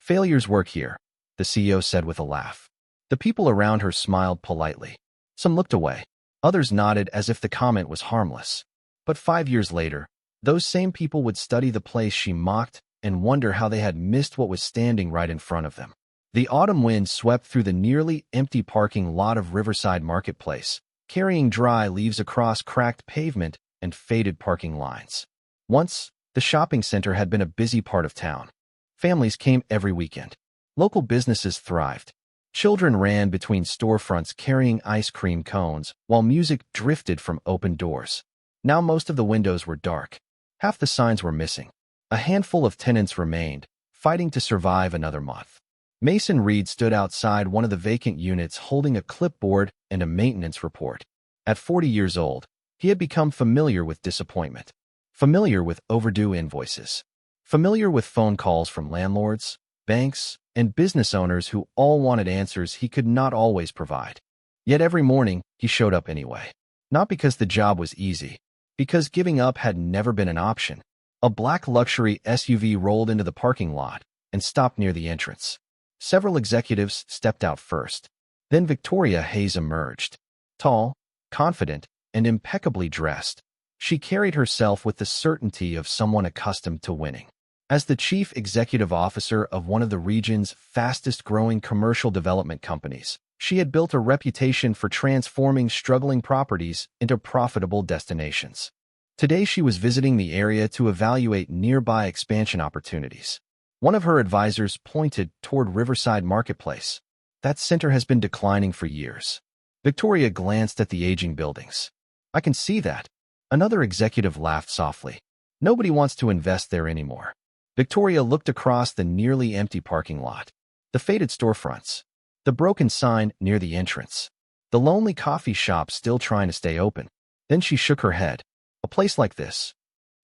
Failures work here, the CEO said with a laugh. The people around her smiled politely. Some looked away. Others nodded as if the comment was harmless. But 5 years later, those same people would study the place she mocked and wonder how they had missed what was standing right in front of them. The autumn wind swept through the nearly empty parking lot of Riverside Marketplace, carrying dry leaves across cracked pavement and faded parking lines. Once, the shopping center had been a busy part of town. Families came every weekend. Local businesses thrived. Children ran between storefronts carrying ice cream cones, while music drifted from open doors. Now most of the windows were dark. Half the signs were missing. A handful of tenants remained, fighting to survive another month. Mason Reed stood outside one of the vacant units holding a clipboard and a maintenance report. At 40 years old, he had become familiar with disappointment, familiar with overdue invoices, familiar with phone calls from landlords, banks, and business owners who all wanted answers he could not always provide. Yet every morning, he showed up anyway. Not because the job was easy, because giving up had never been an option. A black luxury SUV rolled into the parking lot and stopped near the entrance. Several executives stepped out first. Then Victoria Hayes emerged. Tall, confident, and impeccably dressed, she carried herself with the certainty of someone accustomed to winning. As the chief executive officer of one of the region's fastest-growing commercial development companies, she had built a reputation for transforming struggling properties into profitable destinations. Today she was visiting the area to evaluate nearby expansion opportunities. One of her advisors pointed toward Riverside Marketplace. That center has been declining for years. Victoria glanced at the aging buildings. I can see that. Another executive laughed softly. Nobody wants to invest there anymore. Victoria looked across the nearly empty parking lot. The faded storefronts. The broken sign near the entrance. The lonely coffee shop still trying to stay open. Then she shook her head. A place like this,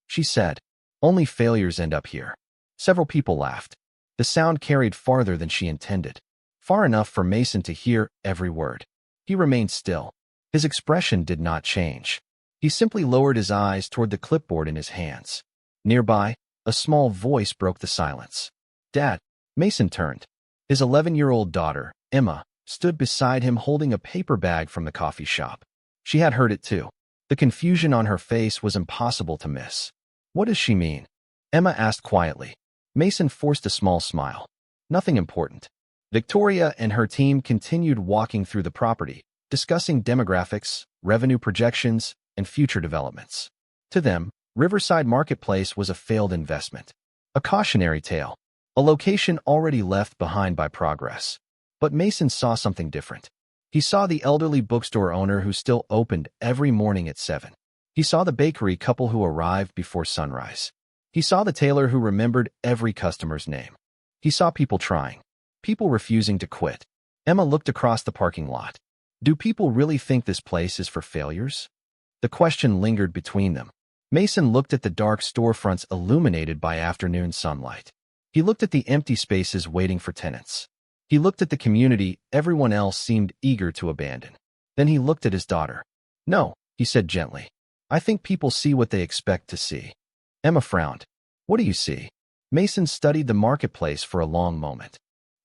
she said, only failures end up here. Several people laughed. The sound carried farther than she intended, far enough for Mason to hear every word. He remained still. His expression did not change. He simply lowered his eyes toward the clipboard in his hands. Nearby, a small voice broke the silence. Dad. Mason turned. His 11-year-old daughter, Emma, stood beside him holding a paper bag from the coffee shop. She had heard it too. The confusion on her face was impossible to miss. What does she mean? Emma asked quietly. Mason forced a small smile. Nothing important. Victoria and her team continued walking through the property, discussing demographics, revenue projections, and future developments. To them, Riverside Marketplace was a failed investment, a cautionary tale, a location already left behind by progress. But Mason saw something different. He saw the elderly bookstore owner who still opened every morning at 7. He saw the bakery couple who arrived before sunrise. He saw the tailor who remembered every customer's name. He saw people trying, people refusing to quit. Emma looked across the parking lot. Do people really think this place is for failures? The question lingered between them. Mason looked at the dark storefronts illuminated by afternoon sunlight. He looked at the empty spaces waiting for tenants. He looked at the community everyone else seemed eager to abandon. Then he looked at his daughter. No, he said gently. I think people see what they expect to see. Emma frowned. What do you see? Mason studied the marketplace for a long moment.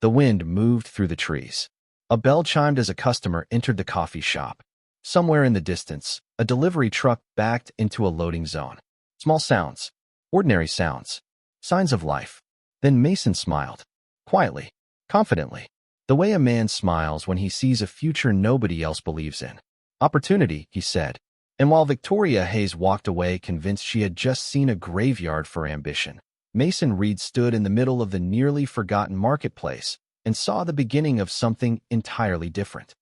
The wind moved through the trees. A bell chimed as a customer entered the coffee shop. Somewhere in the distance, a delivery truck backed into a loading zone. Small sounds. Ordinary sounds. Signs of life. Then Mason smiled. Quietly. Confidently. The way a man smiles when he sees a future nobody else believes in. Opportunity, he said. And while Victoria Hayes walked away convinced she had just seen a graveyard for ambition, Mason Reed stood in the middle of the nearly forgotten marketplace and saw the beginning of something entirely different.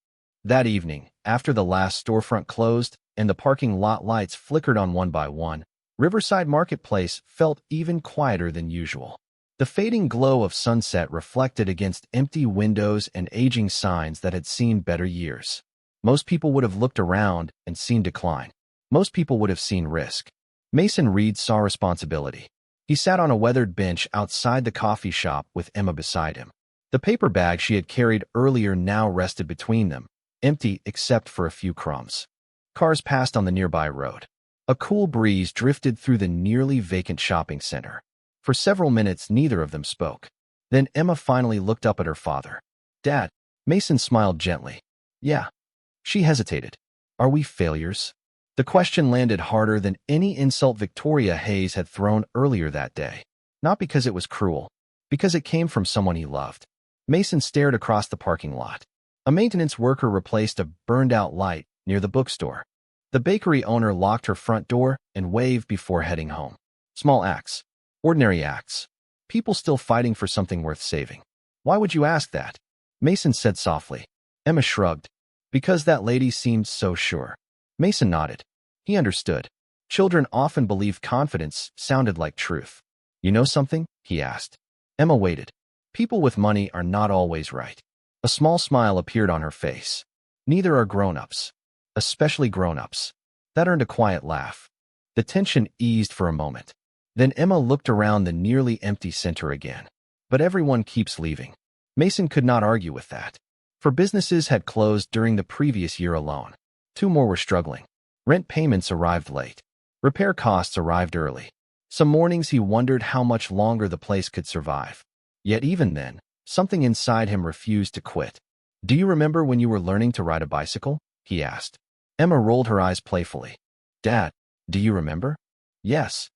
That evening, after the last storefront closed and the parking lot lights flickered on one by one, Riverside Marketplace felt even quieter than usual. The fading glow of sunset reflected against empty windows and aging signs that had seen better years. Most people would have looked around and seen decline. Most people would have seen risk. Mason Reed saw responsibility. He sat on a weathered bench outside the coffee shop with Emma beside him. The paper bag she had carried earlier now rested between them, empty except for a few crumbs. Cars passed on the nearby road. A cool breeze drifted through the nearly vacant shopping center. For several minutes, neither of them spoke. Then Emma finally looked up at her father. Dad. Mason smiled gently. Yeah. She hesitated. Are we failures? The question landed harder than any insult Victoria Hayes had thrown earlier that day. Not because it was cruel, because it came from someone he loved. Mason stared across the parking lot. A maintenance worker replaced a burned-out light near the bookstore. The bakery owner locked her front door and waved before heading home. Small acts. Ordinary acts. People still fighting for something worth saving. Why would you ask that? Mason said softly. Emma shrugged. Because that lady seemed so sure. Mason nodded. He understood. Children often believed confidence sounded like truth. You know something? He asked. Emma waited. People with money are not always right. A small smile appeared on her face. Neither are grown-ups. Especially grown-ups. That earned a quiet laugh. The tension eased for a moment. Then Emma looked around the nearly empty center again. But everyone keeps leaving. Mason could not argue with that. For businesses had closed during the previous year alone. 2 more were struggling. Rent payments arrived late. Repair costs arrived early. Some mornings he wondered how much longer the place could survive. Yet even then, something inside him refused to quit. Do you remember when you were learning to ride a bicycle? He asked. Emma rolled her eyes playfully. Dad, do you remember? Yes.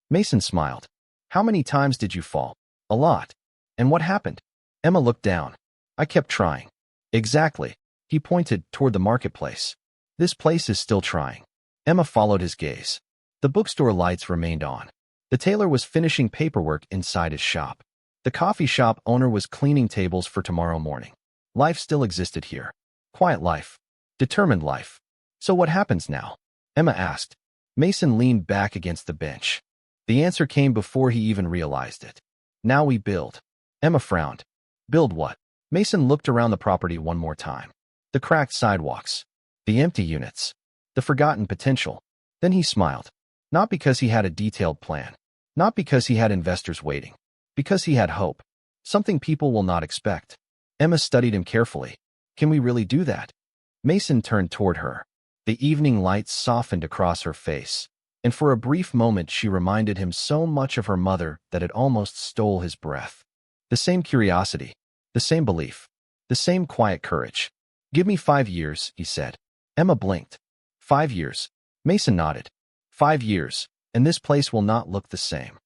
Mason smiled. How many times did you fall? A lot. And what happened? Emma looked down. I kept trying. Exactly. He pointed toward the marketplace. This place is still trying. Emma followed his gaze. The bookstore lights remained on. The tailor was finishing paperwork inside his shop. The coffee shop owner was cleaning tables for tomorrow morning. Life still existed here. Quiet life. Determined life. So what happens now? Emma asked. Mason leaned back against the bench. The answer came before he even realized it. Now we build. Emma frowned. Build what? Mason looked around the property one more time. The cracked sidewalks. The empty units. The forgotten potential. Then he smiled. Not because he had a detailed plan. Not because he had investors waiting. Because he had hope. Something people will not expect. Emma studied him carefully. Can we really do that? Mason turned toward her. The evening light softened across her face, and for a brief moment she reminded him so much of her mother that it almost stole his breath. The same curiosity, the same belief, the same quiet courage. Give me 5 years, he said. Emma blinked. 5 years. Mason nodded. 5 years, and this place will not look the same.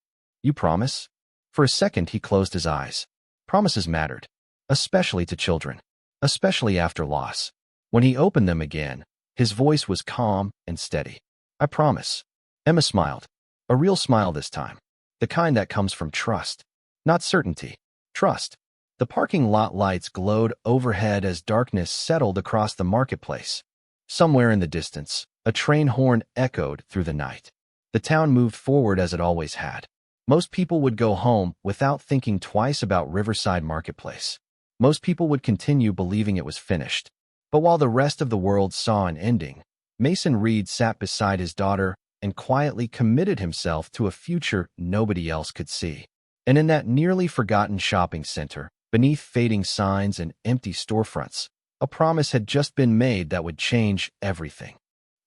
You promise? For a second he closed his eyes. Promises mattered, especially to children, especially after loss. When he opened them again, his voice was calm and steady. I promise. Emma smiled. A real smile this time. The kind that comes from trust. Not certainty. Trust. The parking lot lights glowed overhead as darkness settled across the marketplace. Somewhere in the distance, a train horn echoed through the night. The town moved forward as it always had. Most people would go home without thinking twice about Riverside Marketplace. Most people would continue believing it was finished. But while the rest of the world saw an ending, Mason Reed sat beside his daughter and quietly committed himself to a future nobody else could see. And in that nearly forgotten shopping center, beneath fading signs and empty storefronts, a promise had just been made that would change everything.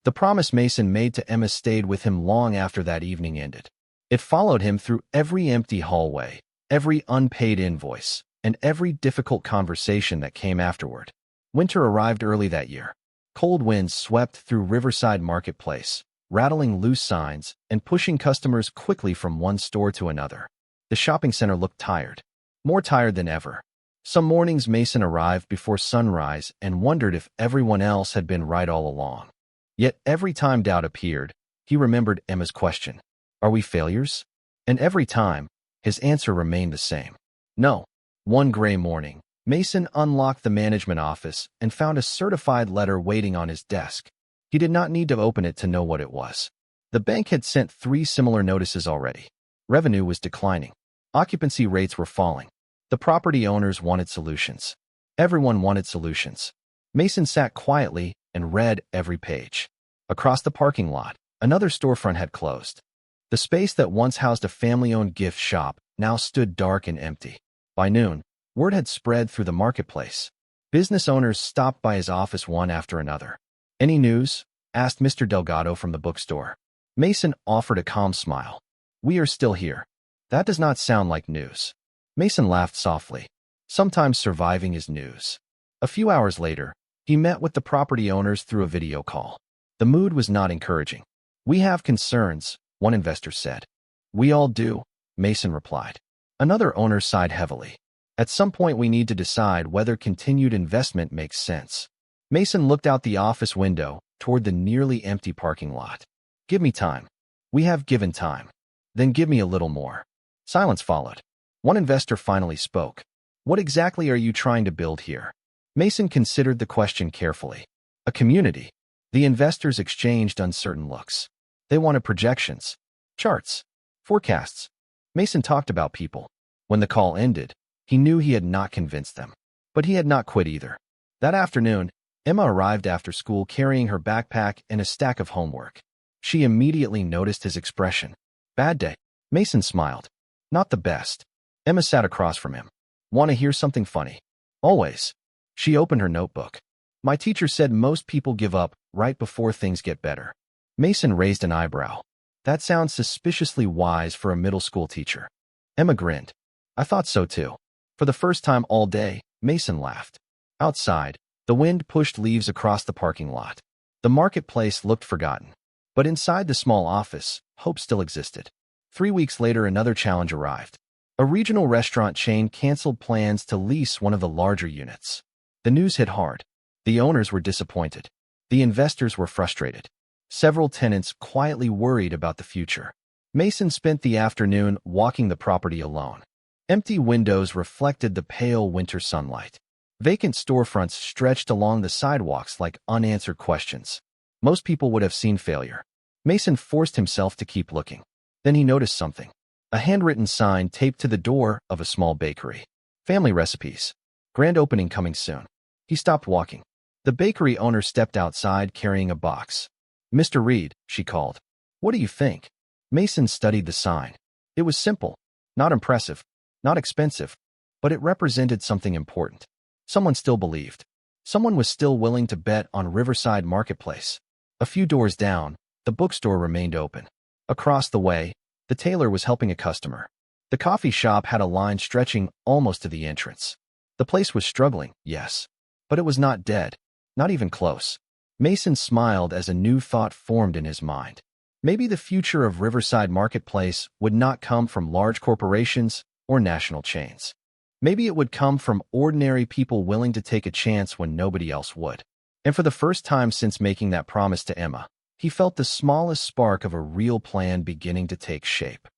The promise Mason made to Emma stayed with him long after that evening ended. It followed him through every empty hallway, every unpaid invoice, and every difficult conversation that came afterward. Winter arrived early that year. Cold winds swept through Riverside Marketplace, rattling loose signs and pushing customers quickly from one store to another. The shopping center looked tired, more tired than ever. Some mornings Mason arrived before sunrise and wondered if everyone else had been right all along. Yet every time doubt appeared, he remembered Emma's question, "Are we failures?" And every time, his answer remained the same. No. One gray morning, Mason unlocked the management office and found a certified letter waiting on his desk. He did not need to open it to know what it was. The bank had sent 3 similar notices already. Revenue was declining. Occupancy rates were falling. The property owners wanted solutions. Everyone wanted solutions. Mason sat quietly and read every page. Across the parking lot, another storefront had closed. The space that once housed a family-owned gift shop now stood dark and empty. By noon, word had spread through the marketplace. Business owners stopped by his office one after another. Any news? Asked Mr. Delgado from the bookstore. Mason offered a calm smile. We are still here. That does not sound like news. Mason laughed softly. Sometimes surviving is news. A few hours later, he met with the property owners through a video call. The mood was not encouraging. "We have concerns," one investor said. "We all do," Mason replied. Another owner sighed heavily. "At some point we need to decide whether continued investment makes sense." Mason looked out the office window toward the nearly empty parking lot. "Give me time." "We have given time." "Then give me a little more." Silence followed. One investor finally spoke. "What exactly are you trying to build here?" Mason considered the question carefully. "A community." The investors exchanged uncertain looks. They wanted projections, charts, forecasts. Mason talked about people. When the call ended, he knew he had not convinced them. But he had not quit either. That afternoon, Emma arrived after school carrying her backpack and a stack of homework. She immediately noticed his expression. "Bad day." Mason smiled. "Not the best." Emma sat across from him. "Want to hear something funny?" "Always." She opened her notebook. "My teacher said most people give up right before things get better." Mason raised an eyebrow. "That sounds suspiciously wise for a middle school teacher." Emma grinned. "I thought so too." For the first time all day, Mason laughed. Outside, the wind pushed leaves across the parking lot. The marketplace looked forgotten. But inside the small office, hope still existed. 3 weeks later, another challenge arrived. A regional restaurant chain canceled plans to lease one of the larger units. The news hit hard. The owners were disappointed. The investors were frustrated. Several tenants quietly worried about the future. Mason spent the afternoon walking the property alone. Empty windows reflected the pale winter sunlight. Vacant storefronts stretched along the sidewalks like unanswered questions. Most people would have seen failure. Mason forced himself to keep looking. Then he noticed something. A handwritten sign taped to the door of a small bakery. "Family recipes. Grand opening coming soon." He stopped walking. The bakery owner stepped outside carrying a box. "Mr. Reed," she called. "What do you think?" Mason studied the sign. It was simple, not impressive, not expensive, but it represented something important. Someone still believed. Someone was still willing to bet on Riverside Marketplace. A few doors down, the bookstore remained open. Across the way, the tailor was helping a customer. The coffee shop had a line stretching almost to the entrance. The place was struggling, yes, but it was not dead, not even close. Mason smiled as a new thought formed in his mind. Maybe the future of Riverside Marketplace would not come from large corporations or national chains. Maybe it would come from ordinary people willing to take a chance when nobody else would. And for the first time since making that promise to Emma, he felt the smallest spark of a real plan beginning to take shape.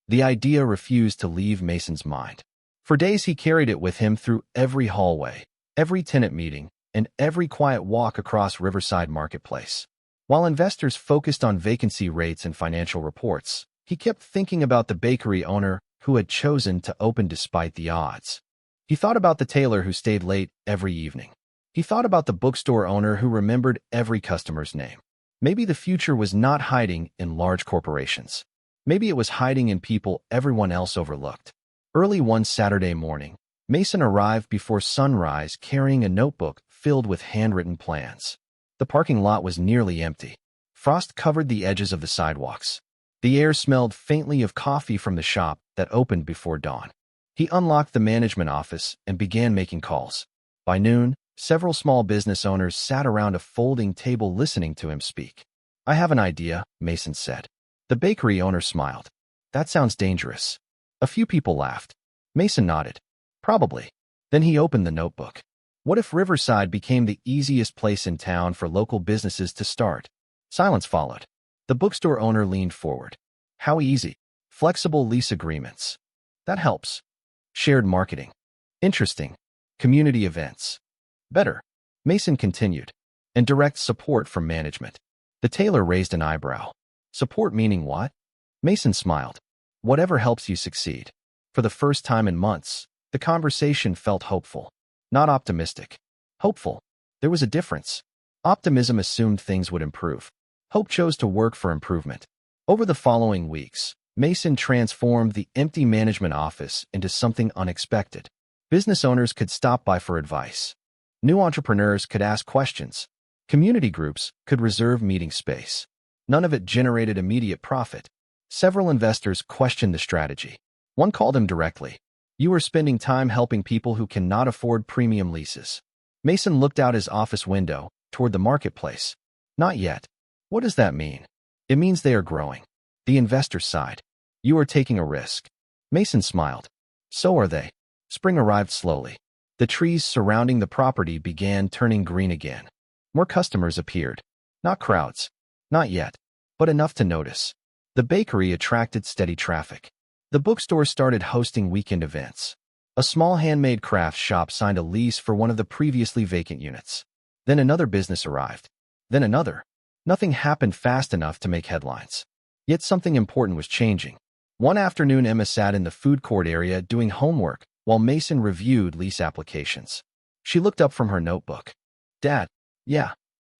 The idea refused to leave Mason's mind. For days he carried it with him through every hallway, every tenant meeting, and every quiet walk across Riverside Marketplace. While investors focused on vacancy rates and financial reports, he kept thinking about the bakery owner who had chosen to open despite the odds. He thought about the tailor who stayed late every evening. He thought about the bookstore owner who remembered every customer's name. Maybe the future was not hiding in large corporations. Maybe it was hiding in people everyone else overlooked. Early one Saturday morning, Mason arrived before sunrise carrying a notebook filled with handwritten plans. The parking lot was nearly empty. Frost covered the edges of the sidewalks. The air smelled faintly of coffee from the shop that opened before dawn. He unlocked the management office and began making calls. By noon, several small business owners sat around a folding table listening to him speak. "I have an idea," Mason said. The bakery owner smiled. "That sounds dangerous." A few people laughed. Mason nodded. "Probably." Then he opened the notebook. What if Riverside became the easiest place in town for local businesses to start? Silence followed. The bookstore owner leaned forward. "How easy? Flexible lease agreements. That helps. Shared marketing. Interesting. Community events. Better." Mason continued. "And direct support from management." The tailor raised an eyebrow. "Support meaning what?" Mason smiled. "Whatever helps you succeed." For the first time in months, the conversation felt hopeful. Not optimistic. Hopeful. There was a difference. Optimism assumed things would improve. Hope chose to work for improvement. Over the following weeks, Mason transformed the empty management office into something unexpected. Business owners could stop by for advice. New entrepreneurs could ask questions. Community groups could reserve meeting space. None of it generated immediate profit. Several investors questioned the strategy. One called him directly. You are spending time helping people who cannot afford premium leases. Mason looked out his office window toward the marketplace. Not yet. What does that mean? It means they are growing. The investor sighed. You are taking a risk. Mason smiled. So are they. Spring arrived slowly. The trees surrounding the property began turning green again. More customers appeared. Not crowds. Not yet. But enough to notice. The bakery attracted steady traffic. The bookstore started hosting weekend events. A small handmade crafts shop signed a lease for one of the previously vacant units. Then another business arrived. Then another. Nothing happened fast enough to make headlines. Yet something important was changing. One afternoon, Emma sat in the food court area doing homework while Mason reviewed lease applications. She looked up from her notebook. Dad, yeah.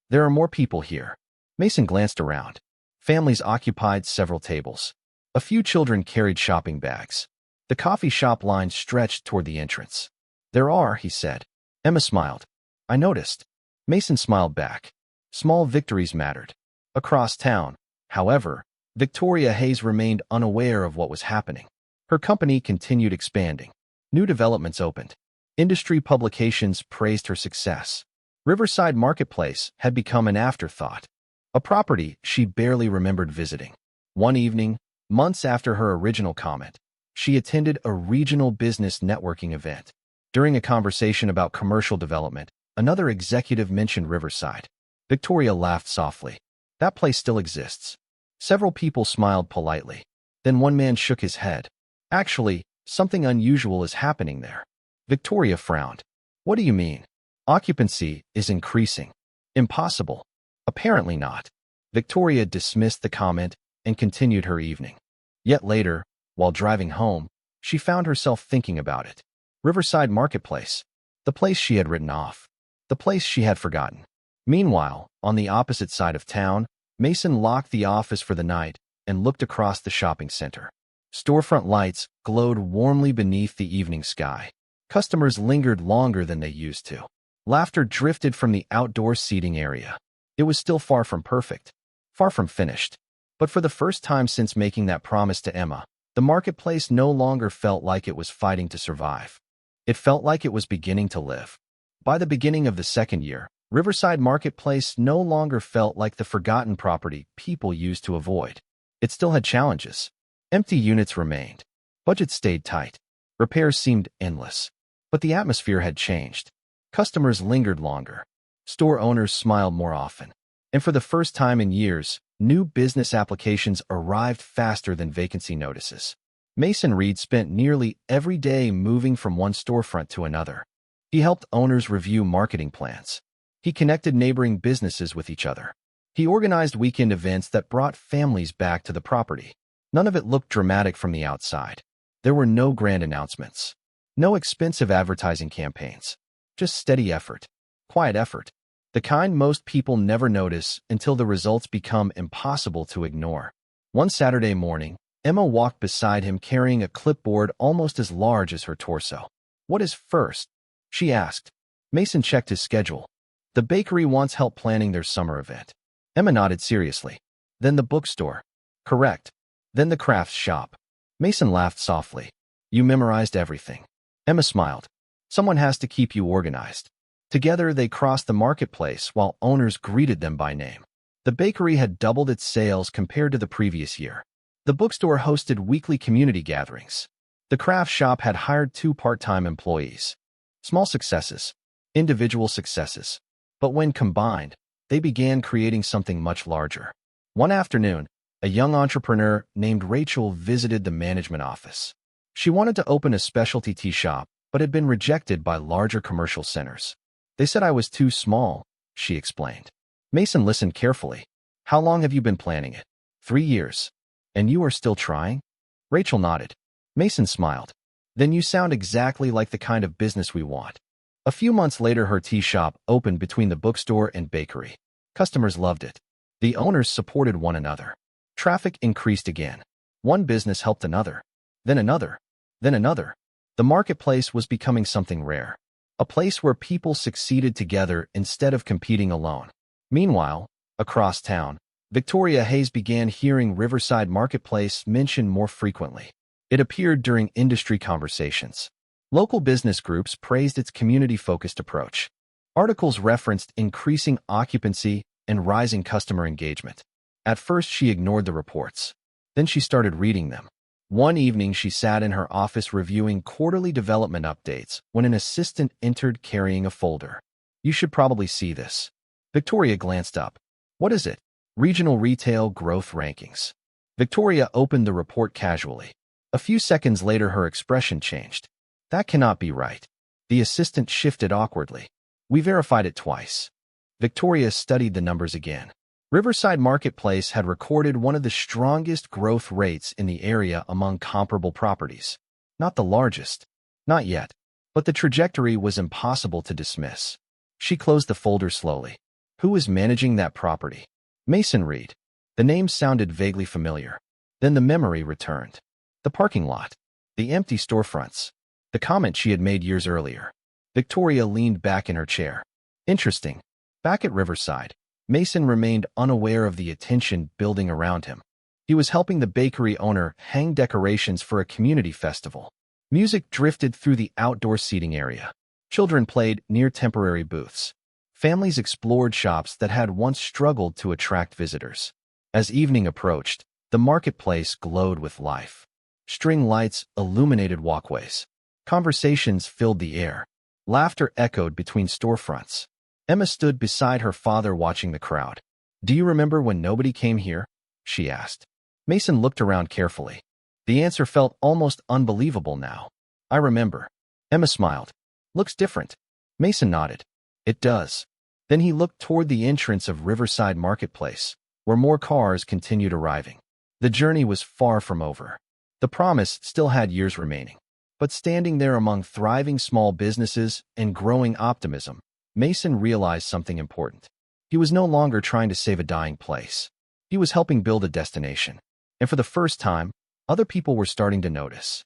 There are more people here. Mason glanced around. Families occupied several tables. A few children carried shopping bags. The coffee shop line stretched toward the entrance. There are, he said. Emma smiled. I noticed. Mason smiled back. Small victories mattered. Across town, however, Victoria Hayes remained unaware of what was happening. Her company continued expanding. New developments opened. Industry publications praised her success. Riverside Marketplace had become an afterthought, a property she barely remembered visiting. One evening, months after her original comment, she attended a regional business networking event. During a conversation about commercial development, another executive mentioned Riverside. Victoria laughed softly. That place still exists. Several people smiled politely. Then one man shook his head. Actually, something unusual is happening there. Victoria frowned. What do you mean? Occupancy is increasing. Impossible. Apparently not. Victoria dismissed the comment and continued her evening. Yet later, while driving home, she found herself thinking about it. Riverside Marketplace. The place she had written off. The place she had forgotten. Meanwhile, on the opposite side of town, Mason locked the office for the night and looked across the shopping center. Storefront lights glowed warmly beneath the evening sky. Customers lingered longer than they used to. Laughter drifted from the outdoor seating area. It was still far from perfect, far from finished. But for the first time since making that promise to Emma, the marketplace no longer felt like it was fighting to survive. It felt like it was beginning to live. By the beginning of the second year, Riverside Marketplace no longer felt like the forgotten property people used to avoid. It still had challenges. Empty units remained. Budgets stayed tight. Repairs seemed endless. But the atmosphere had changed. Customers lingered longer. Store owners smiled more often. And for the first time in years, new business applications arrived faster than vacancy notices. Mason Reed spent nearly every day moving from one storefront to another. He helped owners review marketing plans. He connected neighboring businesses with each other. He organized weekend events that brought families back to the property. None of it looked dramatic from the outside. There were no grand announcements. No expensive advertising campaigns. Just steady effort. Quiet effort. The kind most people never notice until the results become impossible to ignore. One Saturday morning, Emma walked beside him carrying a clipboard almost as large as her torso. What is first? She asked. Mason checked his schedule. The bakery wants help planning their summer event. Emma nodded seriously. Then the bookstore. Correct. Then the crafts shop. Mason laughed softly. You memorized everything. Emma smiled. Someone has to keep you organized. Together they crossed the marketplace while owners greeted them by name. The bakery had doubled its sales compared to the previous year. The bookstore hosted weekly community gatherings. The craft shop had hired 2 part-time employees. Small successes. Individual successes. But when combined, they began creating something much larger. One afternoon, a young entrepreneur named Rachel visited the management office. She wanted to open a specialty tea shop, but had been rejected by larger commercial centers. They said I was too small, she explained. Mason listened carefully. How long have you been planning it? 3 years. And you are still trying? Rachel nodded. Mason smiled. Then you sound exactly like the kind of business we want. A few months later, her tea shop opened between the bookstore and bakery. Customers loved it. The owners supported one another. Traffic increased again. One business helped another. Then another. Then another. The marketplace was becoming something rare. A place where people succeeded together instead of competing alone. Meanwhile, across town, Victoria Hayes began hearing Riverside Marketplace mentioned more frequently. It appeared during industry conversations. Local business groups praised its community-focused approach. Articles referenced increasing occupancy and rising customer engagement. At first, she ignored the reports. Then she started reading them. One evening, she sat in her office reviewing quarterly development updates when an assistant entered carrying a folder. "You should probably see this." Victoria glanced up. "What is it?" "Regional Retail Growth Rankings." Victoria opened the report casually. A few seconds later, her expression changed. "That cannot be right." The assistant shifted awkwardly. "We verified it twice." Victoria studied the numbers again. Riverside Marketplace had recorded one of the strongest growth rates in the area among comparable properties. Not the largest. Not yet. But the trajectory was impossible to dismiss. She closed the folder slowly. Who was managing that property? Mason Reed. The name sounded vaguely familiar. Then the memory returned. The parking lot. The empty storefronts. The comment she had made years earlier. Victoria leaned back in her chair. Interesting. Back at Riverside, Mason remained unaware of the attention building around him. He was helping the bakery owner hang decorations for a community festival. Music drifted through the outdoor seating area. Children played near temporary booths. Families explored shops that had once struggled to attract visitors. As evening approached, the marketplace glowed with life. String lights illuminated walkways. Conversations filled the air. Laughter echoed between storefronts. Emma stood beside her father watching the crowd. "Do you remember when nobody came here?" she asked. Mason looked around carefully. The answer felt almost unbelievable now. "I remember." Emma smiled. "Looks different." Mason nodded. "It does." Then he looked toward the entrance of Riverside Marketplace, where more cars continued arriving. The journey was far from over. The promise still had years remaining. But standing there among thriving small businesses and growing optimism, Mason realized something important. He was no longer trying to save a dying place. He was helping build a destination. And for the first time, other people were starting to notice.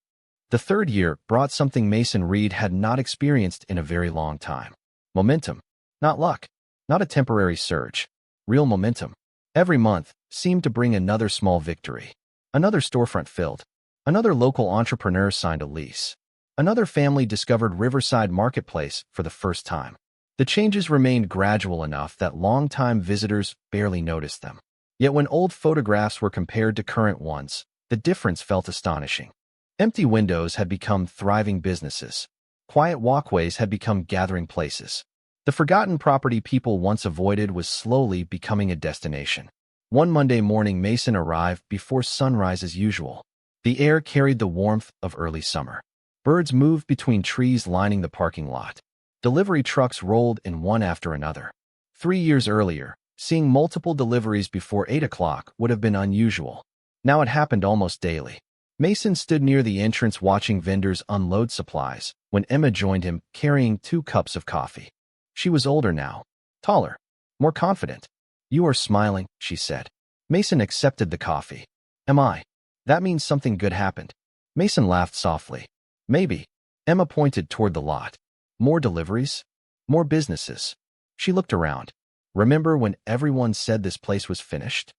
The third year brought something Mason Reed had not experienced in a very long time. Momentum. Not luck. Not a temporary surge. Real momentum. Every month seemed to bring another small victory. Another storefront filled. Another local entrepreneur signed a lease. Another family discovered Riverside Marketplace for the first time. The changes remained gradual enough that long-time visitors barely noticed them. Yet when old photographs were compared to current ones, the difference felt astonishing. Empty windows had become thriving businesses. Quiet walkways had become gathering places. The forgotten property people once avoided was slowly becoming a destination. One Monday morning, Mason arrived before sunrise as usual. The air carried the warmth of early summer. Birds moved between trees lining the parking lot. Delivery trucks rolled in one after another. 3 years earlier, seeing multiple deliveries before 8 o'clock would have been unusual. Now it happened almost daily. Mason stood near the entrance watching vendors unload supplies when Emma joined him carrying 2 cups of coffee. She was older now, taller, more confident. "You are smiling," she said. Mason accepted the coffee. "Am I? That means something good happened." Mason laughed softly. "Maybe." Emma pointed toward the lot. "More deliveries? More businesses?" She looked around. "Remember when everyone said this place was finished?"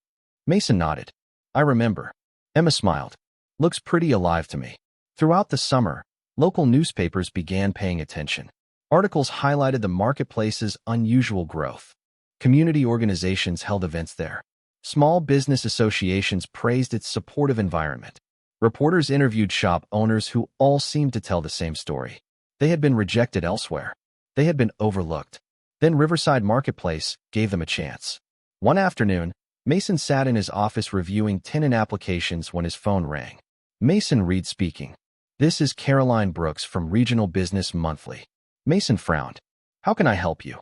Mason nodded. "I remember." Emma smiled. "Looks pretty alive to me." Throughout the summer, local newspapers began paying attention. Articles highlighted the marketplace's unusual growth. Community organizations held events there. Small business associations praised its supportive environment. Reporters interviewed shop owners who all seemed to tell the same story. They had been rejected elsewhere. They had been overlooked. Then Riverside Marketplace gave them a chance. One afternoon, Mason sat in his office reviewing tenant applications when his phone rang. Mason Reed speaking. "This is Caroline Brooks from Regional Business Monthly." Mason frowned. "How can I help you?"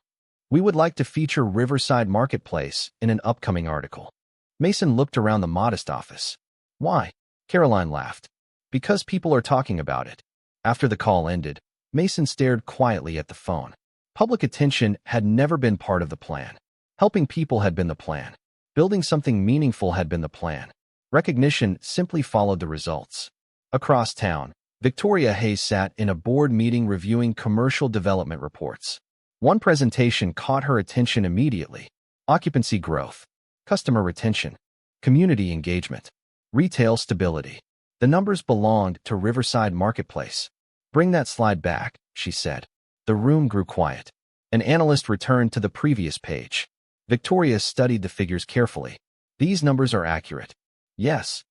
"We would like to feature Riverside Marketplace in an upcoming article." Mason looked around the modest office. "Why?" Caroline laughed. "Because people are talking about it." After the call ended, Mason stared quietly at the phone. Public attention had never been part of the plan. Helping people had been the plan. Building something meaningful had been the plan. Recognition simply followed the results. Across town, Victoria Hayes sat in a board meeting reviewing commercial development reports. One presentation caught her attention immediately: occupancy growth, customer retention, community engagement, retail stability. The numbers belonged to Riverside Marketplace. "Bring that slide back," she said. The room grew quiet. An analyst returned to the previous page. Victoria studied the figures carefully. "These numbers are accurate." "Yes."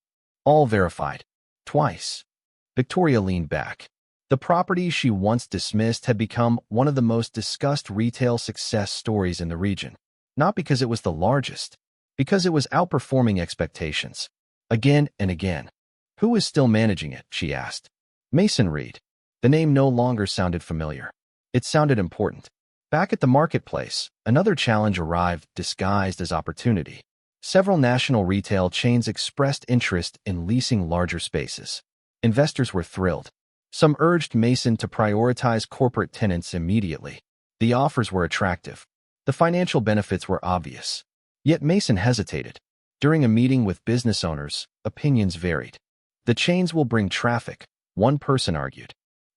"All verified." "Twice." Victoria leaned back. The property she once dismissed had become one of the most discussed retail success stories in the region. Not because it was the largest, because it was outperforming expectations. Again and again. "Who is still managing it?" she asked. "Mason Reed." The name no longer sounded familiar. It sounded important. Back at the marketplace, another challenge arrived, disguised as opportunity. Several national retail chains expressed interest in leasing larger spaces. Investors were thrilled. Some urged Mason to prioritize corporate tenants immediately. The offers were attractive. The financial benefits were obvious. Yet Mason hesitated. During a meeting with business owners, opinions varied. "The chains will bring traffic," one person argued.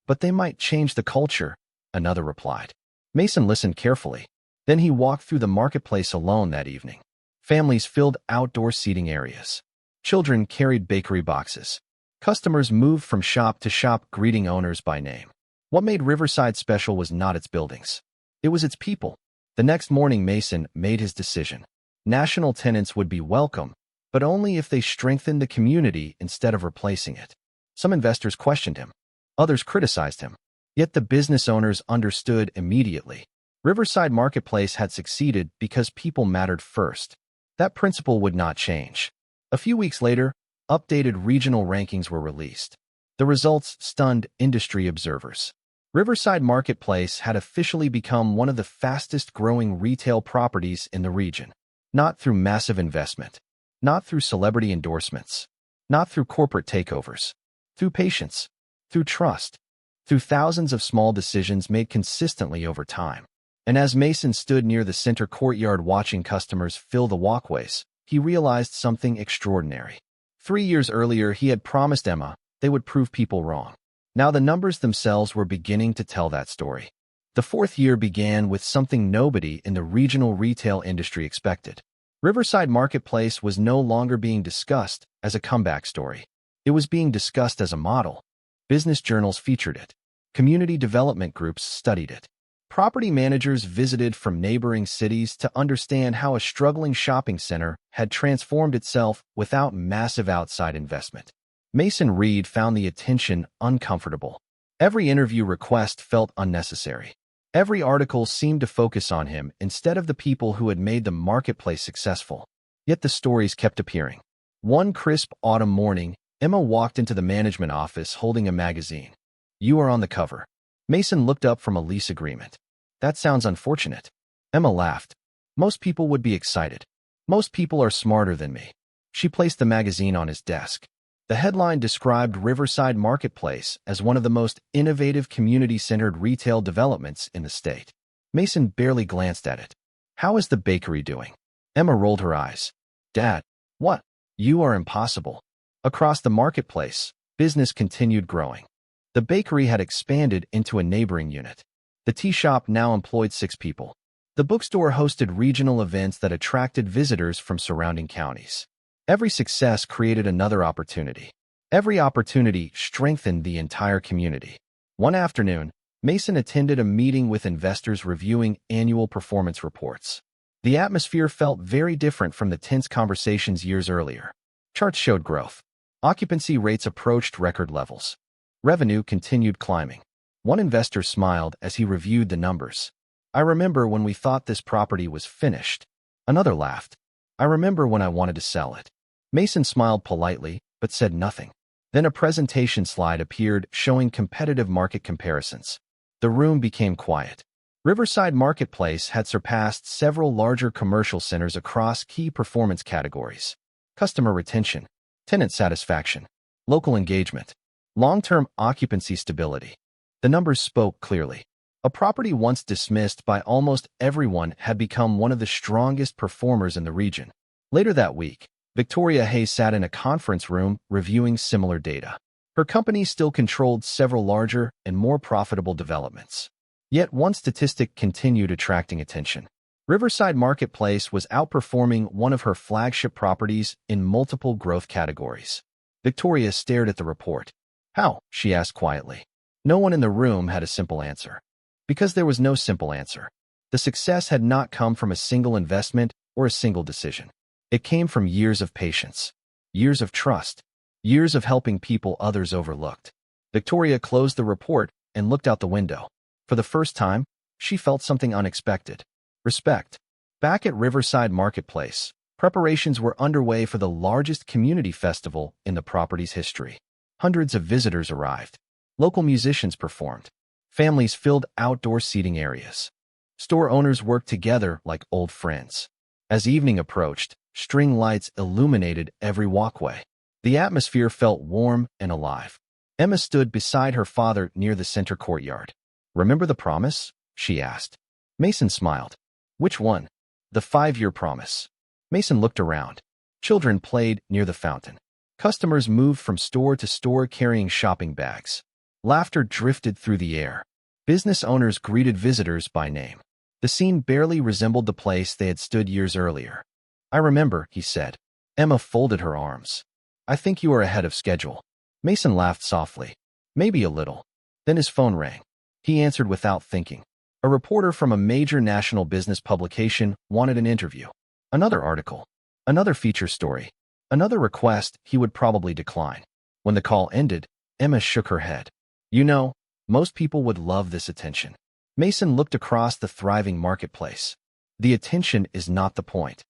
"But they might change the culture," another replied. Mason listened carefully. Then he walked through the marketplace alone that evening. Families filled outdoor seating areas. Children carried bakery boxes. Customers moved from shop to shop greeting owners by name. What made Riverside special was not its buildings. It was its people. The next morning Mason made his decision. National tenants would be welcome, but only if they strengthened the community instead of replacing it. Some investors questioned him. Others criticized him. Yet the business owners understood immediately. Riverside Marketplace had succeeded because people mattered first. That principle would not change. A few weeks later, updated regional rankings were released. The results stunned industry observers. Riverside Marketplace had officially become one of the fastest-growing retail properties in the region. Not through massive investment, not through celebrity endorsements, not through corporate takeovers, through patience, through trust, through thousands of small decisions made consistently over time. And as Mason stood near the center courtyard watching customers fill the walkways, he realized something extraordinary. 3 years earlier, he had promised Emma they would prove people wrong. Now the numbers themselves were beginning to tell that story. The fourth year began with something nobody in the regional retail industry expected. Riverside Marketplace was no longer being discussed as a comeback story. It was being discussed as a model. Business journals featured it. Community development groups studied it. Property managers visited from neighboring cities to understand how a struggling shopping center had transformed itself without massive outside investment. Mason Reed found the attention uncomfortable. Every interview request felt unnecessary. Every article seemed to focus on him instead of the people who had made the marketplace successful. Yet the stories kept appearing. One crisp autumn morning, Emma walked into the management office holding a magazine. "You are on the cover." Mason looked up from a lease agreement. "That sounds unfortunate." Emma laughed. "Most people would be excited. Most people are smarter than me." She placed the magazine on his desk. The headline described Riverside Marketplace as one of the most innovative community-centered retail developments in the state. Mason barely glanced at it. "How is the bakery doing?" Emma rolled her eyes. "Dad, what? You are impossible." Across the marketplace, business continued growing. The bakery had expanded into a neighboring unit. The tea shop now employed 6 people. The bookstore hosted regional events that attracted visitors from surrounding counties. Every success created another opportunity. Every opportunity strengthened the entire community. One afternoon, Mason attended a meeting with investors reviewing annual performance reports. The atmosphere felt very different from the tense conversations years earlier. Charts showed growth. Occupancy rates approached record levels. Revenue continued climbing. One investor smiled as he reviewed the numbers. "I remember when we thought this property was finished." Another laughed. "I remember when I wanted to sell it." Mason smiled politely, but said nothing. Then a presentation slide appeared showing competitive market comparisons. The room became quiet. Riverside Marketplace had surpassed several larger commercial centers across key performance categories: customer retention, tenant satisfaction, local engagement, long-term occupancy stability. The numbers spoke clearly. A property once dismissed by almost everyone had become one of the strongest performers in the region. Later that week, Victoria Hayes sat in a conference room reviewing similar data. Her company still controlled several larger and more profitable developments. Yet one statistic continued attracting attention. Riverside Marketplace was outperforming one of her flagship properties in multiple growth categories. Victoria stared at the report. How? She asked quietly. No one in the room had a simple answer. Because there was no simple answer. The success had not come from a single investment or a single decision. It came from years of patience, years of trust, years of helping people others overlooked. Victoria closed the report and looked out the window. For the first time, she felt something unexpected. Respect. Back at Riverside Marketplace, preparations were underway for the largest community festival in the property's history. Hundreds of visitors arrived. Local musicians performed. Families filled outdoor seating areas. Store owners worked together like old friends. As evening approached, string lights illuminated every walkway. The atmosphere felt warm and alive. Emma stood beside her father near the center courtyard. Remember the promise? She asked. Mason smiled. Which one? The 5-year promise. Mason looked around. Children played near the fountain. Customers moved from store to store carrying shopping bags. Laughter drifted through the air. Business owners greeted visitors by name. The scene barely resembled the place they had stood years earlier. I remember, he said. Emma folded her arms. I think you are ahead of schedule. Mason laughed softly. Maybe a little. Then his phone rang. He answered without thinking. A reporter from a major national business publication wanted an interview. Another article. Another feature story. Another request he would probably decline. When the call ended, Emma shook her head. You know, most people would love this attention. Mason looked across the thriving marketplace. The attention is not the point.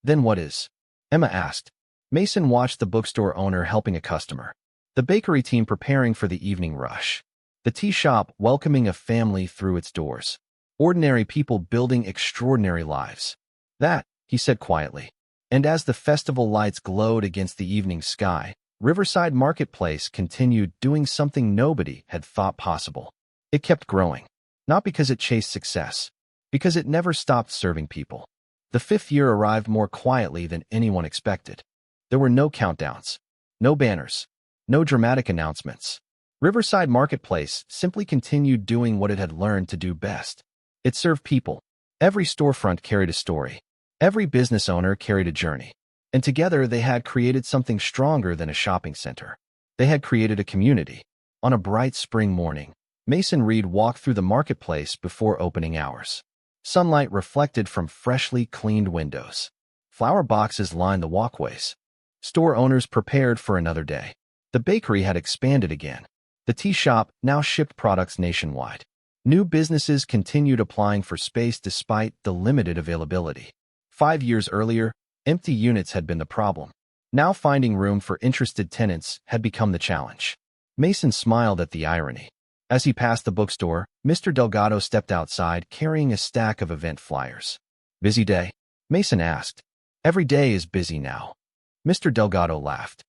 Then what is? Emma asked. Mason watched the bookstore owner helping a customer. The bakery team preparing for the evening rush. The tea shop welcoming a family through its doors. Ordinary people building extraordinary lives. That, he said quietly. And as the festival lights glowed against the evening sky, Riverside Marketplace continued doing something nobody had thought possible. It kept growing. Not because it chased success, because it never stopped serving people. The 5th year arrived more quietly than anyone expected. There were no countdowns, no banners, no dramatic announcements. Riverside Marketplace simply continued doing what it had learned to do best. It served people. Every storefront carried a story. Every business owner carried a journey. And together they had created something stronger than a shopping center. They had created a community. On a bright spring morning, Mason Reed walked through the marketplace before opening hours. Sunlight reflected from freshly cleaned windows. Flower boxes lined the walkways. Store owners prepared for another day. The bakery had expanded again. The tea shop now shipped products nationwide. New businesses continued applying for space despite the limited availability. 5 years earlier, empty units had been the problem. Now finding room for interested tenants had become the challenge. Mason smiled at the irony. As he passed the bookstore, Mr. Delgado stepped outside carrying a stack of event flyers. Busy day? Mason asked. Every day is busy now. Mr. Delgado laughed.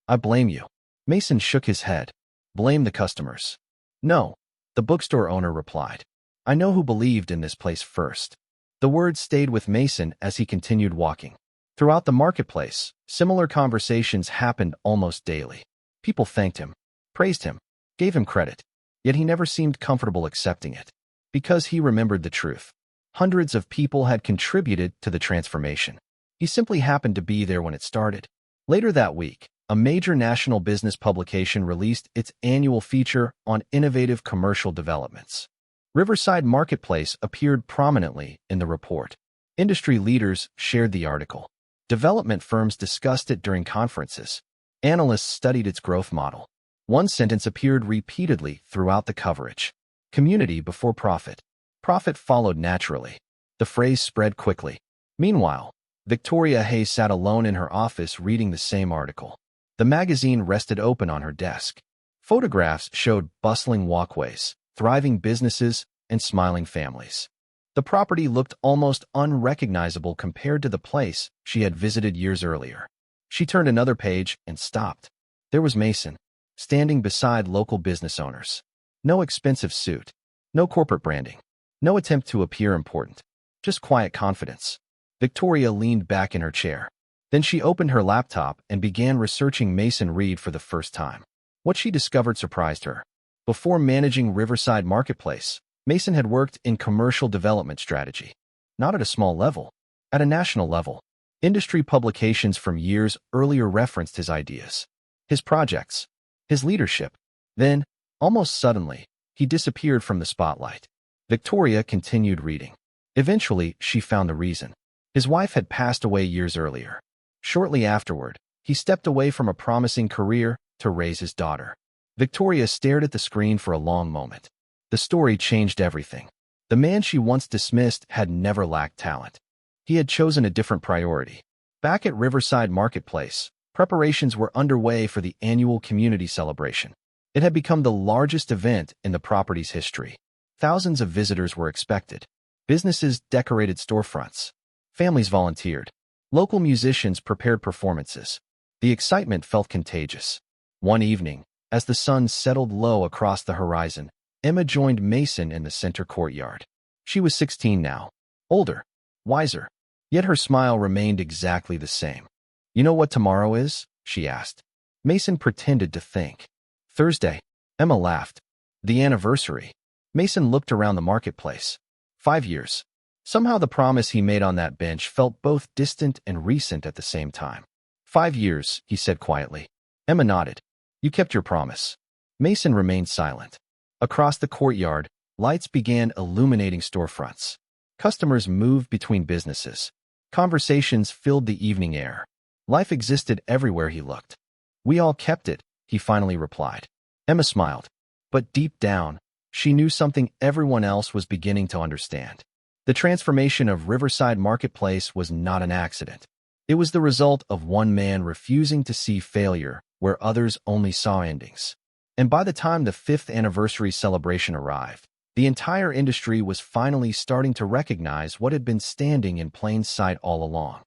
I blame you. Mason shook his head. Blame the customers. No, the bookstore owner replied. I know who believed in this place first. The words stayed with Mason as he continued walking. Throughout the marketplace, similar conversations happened almost daily. People thanked him, praised him, gave him credit. Yet he never seemed comfortable accepting it. Because he remembered the truth. Hundreds of people had contributed to the transformation. He simply happened to be there when it started. Later that week, a major national business publication released its annual feature on innovative commercial developments. Riverside Marketplace appeared prominently in the report. Industry leaders shared the article. Development firms discussed it during conferences. Analysts studied its growth model. One sentence appeared repeatedly throughout the coverage. Community before profit. Profit followed naturally. The phrase spread quickly. Meanwhile, Victoria Hayes sat alone in her office reading the same article. The magazine rested open on her desk. Photographs showed bustling walkways, thriving businesses, and smiling families. The property looked almost unrecognizable compared to the place she had visited years earlier. She turned another page and stopped. There was Mason, standing beside local business owners. No expensive suit, no corporate branding, no attempt to appear important, just quiet confidence. Victoria leaned back in her chair. Then she opened her laptop and began researching Mason Reed for the first time. What she discovered surprised her. Before managing Riverside Marketplace, Mason had worked in commercial development strategy. Not at a small level, at a national level. Industry publications from years earlier referenced his ideas. his projects, his leadership. Then, almost suddenly, he disappeared from the spotlight. Victoria continued reading. Eventually, she found the reason. His wife had passed away years earlier. Shortly afterward, he stepped away from a promising career to raise his daughter. Victoria stared at the screen for a long moment. The story changed everything. The man she once dismissed had never lacked talent. He had chosen a different priority. Back at Riverside Marketplace, preparations were underway for the annual community celebration. It had become the largest event in the property's history. Thousands of visitors were expected. Businesses decorated storefronts. Families volunteered. Local musicians prepared performances. The excitement felt contagious. One evening, as the sun settled low across the horizon, Emma joined Mason in the center courtyard. She was 16 now, older, wiser, yet her smile remained exactly the same. "You know what tomorrow is?" she asked. Mason pretended to think. "Thursday." Emma laughed. "The anniversary." Mason looked around the marketplace. 5 years. Somehow the promise he made on that bench felt both distant and recent at the same time. 5 years, he said quietly. Emma nodded. "You kept your promise." Mason remained silent. Across the courtyard, lights began illuminating storefronts. Customers moved between businesses. Conversations filled the evening air. Life existed everywhere he looked. "We all kept it," he finally replied. Emma smiled. But deep down, she knew something everyone else was beginning to understand. The transformation of Riverside Marketplace was not an accident. It was the result of one man refusing to see failure where others only saw endings. And by the time the 5th anniversary celebration arrived, the entire industry was finally starting to recognize what had been standing in plain sight all along.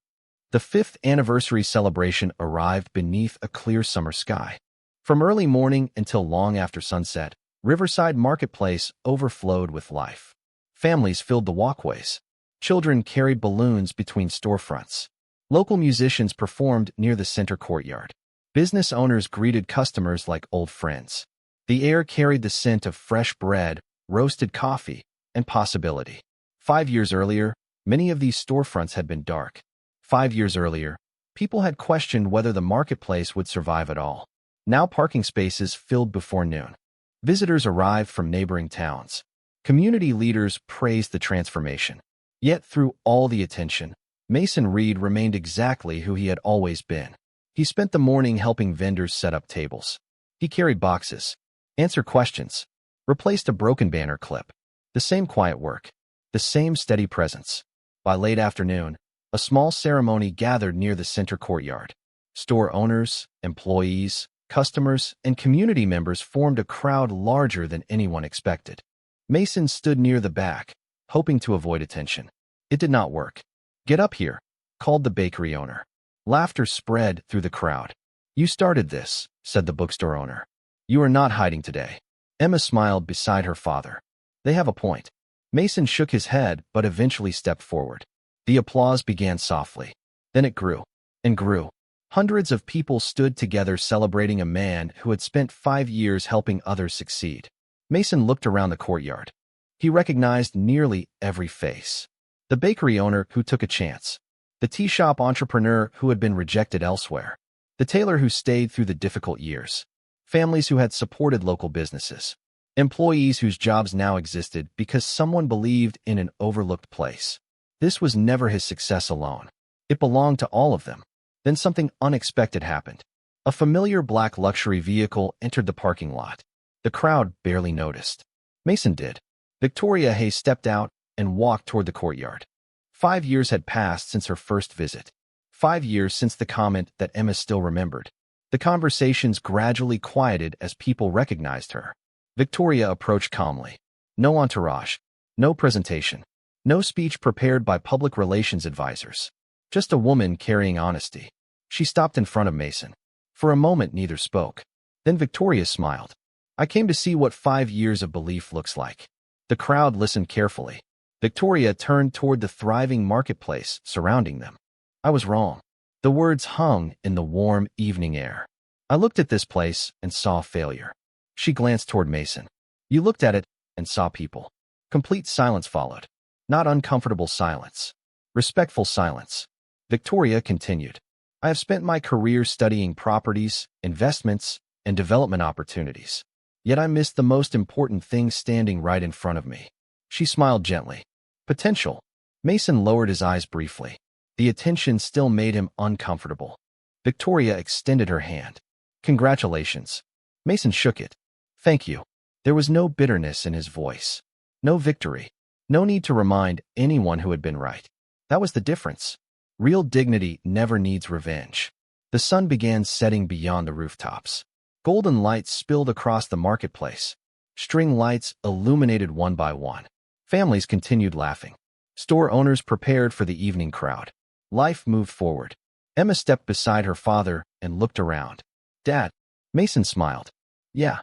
The 5th anniversary celebration arrived beneath a clear summer sky. From early morning until long after sunset, Riverside Marketplace overflowed with life. Families filled the walkways. Children carried balloons between storefronts. Local musicians performed near the center courtyard. Business owners greeted customers like old friends. The air carried the scent of fresh bread, roasted coffee, and possibility. 5 years earlier, many of these storefronts had been dark. 5 years earlier, people had questioned whether the marketplace would survive at all. Now parking spaces filled before noon. Visitors arrived from neighboring towns. Community leaders praised the transformation. Yet through all the attention, Mason Reed remained exactly who he had always been. He spent the morning helping vendors set up tables. He carried boxes, answered questions, replaced a broken banner clip. The same quiet work, the same steady presence. By late afternoon, a small ceremony gathered near the center courtyard. Store owners, employees, customers, and community members formed a crowd larger than anyone expected. Mason stood near the back, hoping to avoid attention. It did not work. "Get up here," called the bakery owner. Laughter spread through the crowd. "You started this," said the bookstore owner. "You are not hiding today." Emma smiled beside her father. "They have a point." Mason shook his head but eventually stepped forward. The applause began softly. Then it grew and grew. Hundreds of people stood together celebrating a man who had spent 5 years helping others succeed. Mason looked around the courtyard. He recognized nearly every face. The bakery owner who took a chance. The tea shop entrepreneur who had been rejected elsewhere. The tailor who stayed through the difficult years. Families who had supported local businesses. Employees whose jobs now existed because someone believed in an overlooked place. This was never his success alone. It belonged to all of them. Then something unexpected happened. A familiar black luxury vehicle entered the parking lot. The crowd barely noticed. Mason did. Victoria Hayes stepped out and walked toward the courtyard. 5 years had passed since her first visit. 5 years since the comment that Emma still remembered. The conversations gradually quieted as people recognized her. Victoria approached calmly. No entourage, no presentation, no speech prepared by public relations advisors. Just a woman carrying honesty. She stopped in front of Mason. For a moment, neither spoke. Then Victoria smiled. "I came to see what 5 years of belief looks like." The crowd listened carefully. Victoria turned toward the thriving marketplace surrounding them. "I was wrong." The words hung in the warm evening air. "I looked at this place and saw failure." She glanced toward Mason. "You looked at it and saw people." Complete silence followed. Not uncomfortable silence. Respectful silence. Victoria continued. I have spent my career studying properties, investments, and development opportunities. Yet I missed the most important thing standing right in front of me. She smiled gently. Potential. Mason lowered his eyes briefly. The attention still made him uncomfortable. Victoria extended her hand. Congratulations. Mason shook it. Thank you. There was no bitterness in his voice. No victory. No need to remind anyone who had been right. That was the difference. Real dignity never needs revenge. The sun began setting beyond the rooftops. Golden lights spilled across the marketplace. String lights illuminated one by one. Families continued laughing. Store owners prepared for the evening crowd. Life moved forward. Emma stepped beside her father and looked around. Dad. Mason smiled. Yeah.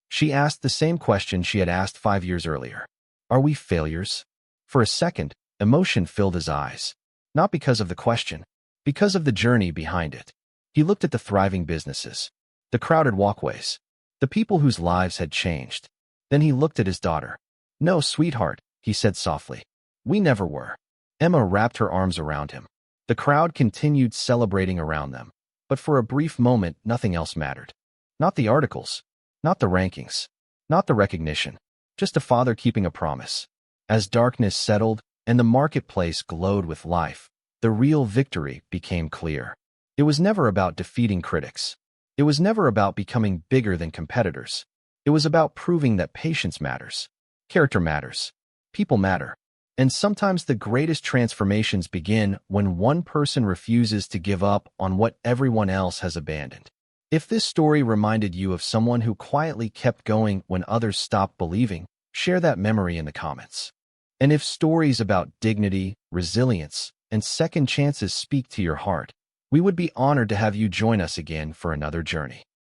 She asked the same question she had asked 5 years earlier. Are we failures? For a second, emotion filled his eyes. Not because of the question, because of the journey behind it. He looked at the thriving businesses, the crowded walkways, the people whose lives had changed. Then he looked at his daughter. No, sweetheart, he said softly. We never were. Emma wrapped her arms around him. The crowd continued celebrating around them, but for a brief moment nothing else mattered. Not the articles, not the rankings, not the recognition, just a father keeping a promise. As darkness settled and the marketplace glowed with life, the real victory became clear. It was never about defeating critics. It was never about becoming bigger than competitors. It was about proving that patience matters, character matters, people matter. And sometimes the greatest transformations begin when one person refuses to give up on what everyone else has abandoned. If this story reminded you of someone who quietly kept going when others stopped believing, share that memory in the comments. And if stories about dignity, resilience, and second chances speak to your heart, we would be honored to have you join us again for another journey.